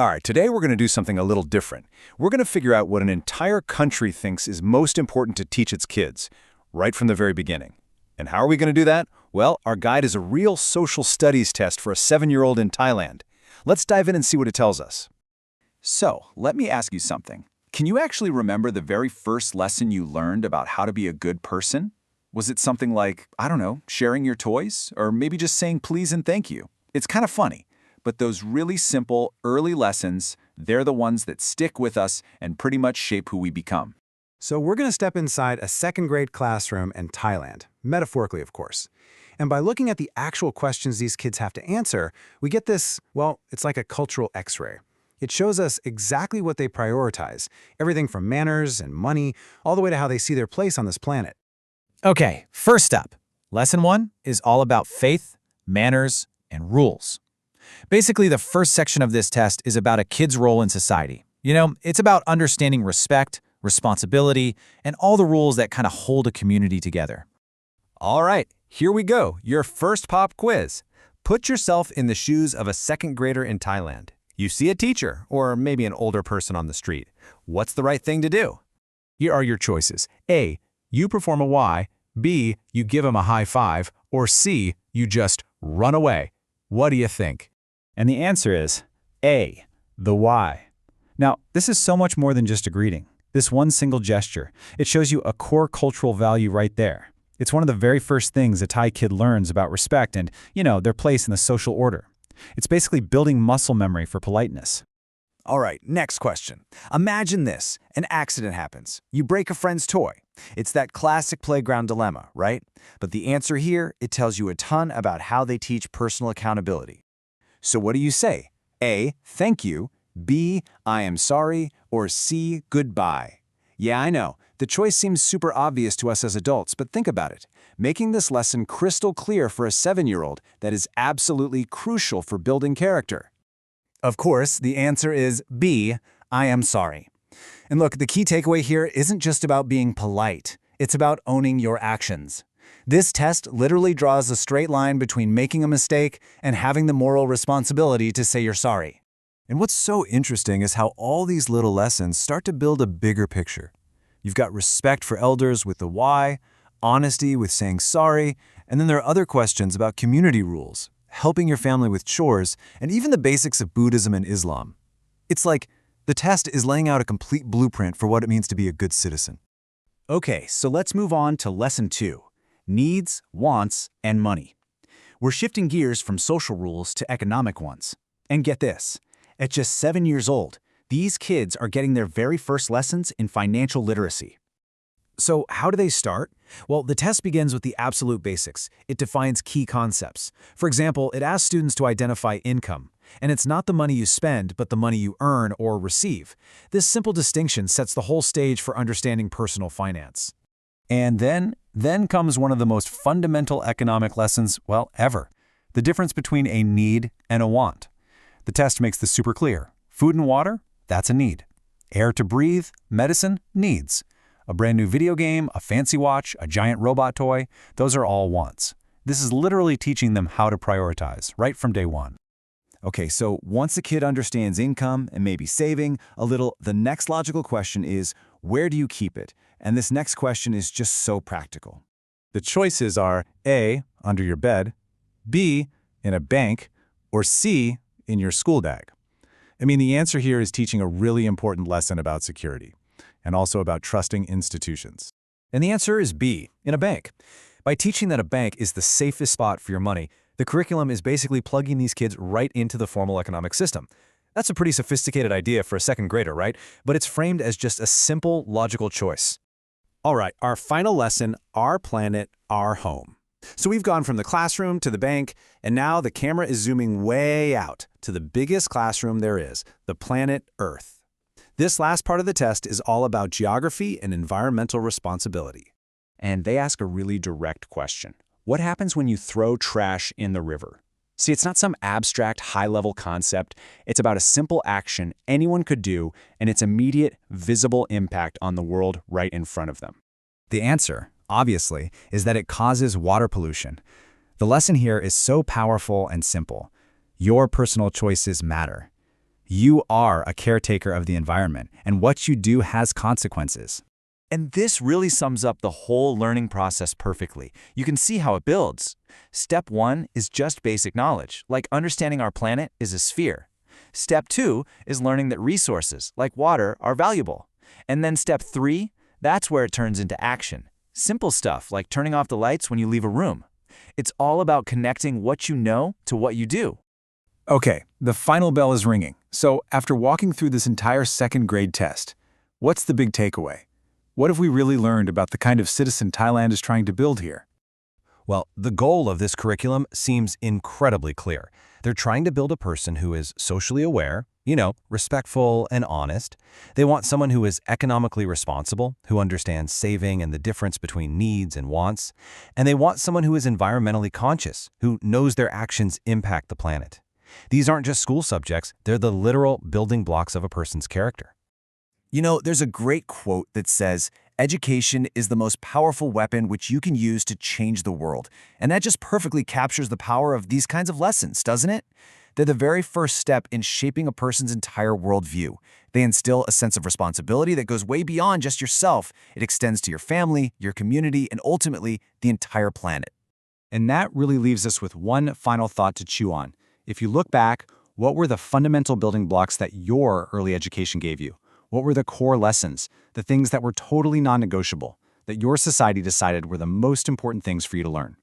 All right, today we're going to do something a little different. We're going to figure out what an entire country thinks is most important to teach its kids, right from the very beginning. And how are we going to do that? Well, our guide is a real social studies test for a 7-year-old in Thailand. Let's dive in and see what it tells us. So, let me ask you something. Can you actually remember the very first lesson you learned about how to be a good person? Was it something like, I don't know, sharing your toys? Or maybe just saying please and thank you? It's kind of funny. But those really simple, early lessons, they're the ones that stick with us and pretty much shape who we become. So we're going to step inside a second-grade classroom in Thailand, metaphorically, of course. And by looking at the actual questions these kids have to answer, we get this, well, it's like a cultural X-ray. It shows us exactly what they prioritize, everything from manners and money, all the way to how they see their place on this planet. Okay, first up, Lesson 1 is all about faith, manners, and rules. Basically, the first section of this test is about a kid's role in society. You know, it's about understanding respect, responsibility, and all the rules that kind of hold a community together. All right, here we go, your first pop quiz. Put yourself in the shoes of a second grader in Thailand. You see a teacher, or maybe an older person on the street. What's the right thing to do? Here are your choices. A, you perform a Y. B, you give him a high five. Or C, you just run away. What do you think? And the answer is A, the why. Now, this is so much more than just a greeting. This one single gesture, it shows you a core cultural value right there. It's one of the very first things a Thai kid learns about respect and, their place in the social order. It's basically building muscle memory for politeness. All right, next question. Imagine this. An accident happens. You break a friend's toy. It's that classic playground dilemma, right? But the answer here, it tells you a ton about how they teach personal accountability. So what do you say? A, thank you, B, I am sorry, or C, goodbye? Yeah, I know. The choice seems super obvious to us as adults, but think about it. Making this lesson crystal clear for a 7-year-old, that is absolutely crucial for building character. Of course, the answer is B, I am sorry. And look, the key takeaway here isn't just about being polite. It's about owning your actions. This test literally draws a straight line between making a mistake and having the moral responsibility to say you're sorry. And what's so interesting is how all these little lessons start to build a bigger picture. You've got respect for elders with the why, honesty with saying sorry, and then there are other questions about community rules, helping your family with chores, and even the basics of Buddhism and Islam. It's like the test is laying out a complete blueprint for what it means to be a good citizen. Okay, so let's move on to Lesson 2. Needs, wants, and money. We're shifting gears from social rules to economic ones. And get this, at just 7 years old, these kids are getting their very first lessons in financial literacy. So how do they start? Well, the test begins with the absolute basics. It defines key concepts. For example, it asks students to identify income. And it's not the money you spend, but the money you earn or receive. This simple distinction sets the whole stage for understanding personal finance. And then comes one of the most fundamental economic lessons, ever. The difference between a need and a want. The test makes this super clear. Food and water, that's a need. Air to breathe, medicine, needs. A brand new video game, a fancy watch, a giant robot toy, those are all wants. This is literally teaching them how to prioritize, right from day one. Okay, so once a kid understands income and maybe saving a little, the next logical question is, where do you keep it? And this next question is just so practical. The choices are A, under your bed, B, in a bank, or C, in your school bag. I mean, the answer here is teaching a really important lesson about security, and also about trusting institutions. And the answer is B, in a bank. By teaching that a bank is the safest spot for your money, the curriculum is basically plugging these kids right into the formal economic system. That's a pretty sophisticated idea for a second grader, right? But it's framed as just a simple, logical choice. All right, our final lesson, our planet, our home. So we've gone from the classroom to the bank, and now the camera is zooming way out to the biggest classroom there is, the planet Earth. This last part of the test is all about geography and environmental responsibility. And they ask a really direct question. What happens when you throw trash in the river? See, it's not some abstract, high-level concept. It's about a simple action anyone could do and its immediate, visible impact on the world right in front of them. The answer, obviously, is that it causes water pollution. The lesson here is so powerful and simple. Your personal choices matter. You are a caretaker of the environment, and what you do has consequences. And this really sums up the whole learning process perfectly. You can see how it builds. Step 1 is just basic knowledge, like understanding our planet is a sphere. Step 2 is learning that resources, like water, are valuable. And then step 3, that's where it turns into action. Simple stuff like turning off the lights when you leave a room. It's all about connecting what you know to what you do. Okay, the final bell is ringing. So after walking through this entire second grade test, what's the big takeaway? What have we really learned about the kind of citizen Thailand is trying to build here? Well, the goal of this curriculum seems incredibly clear. They're trying to build a person who is socially aware, respectful and honest. They want someone who is economically responsible, who understands saving and the difference between needs and wants. And they want someone who is environmentally conscious, who knows their actions impact the planet. These aren't just school subjects, they're the literal building blocks of a person's character. There's a great quote that says, "Education is the most powerful weapon which you can use to change the world." And that just perfectly captures the power of these kinds of lessons, doesn't it? They're the very first step in shaping a person's entire worldview. They instill a sense of responsibility that goes way beyond just yourself. It extends to your family, your community, and ultimately, the entire planet. And that really leaves us with one final thought to chew on. If you look back, what were the fundamental building blocks that your early education gave you? What were the core lessons, the things that were totally non-negotiable, that your society decided were the most important things for you to learn?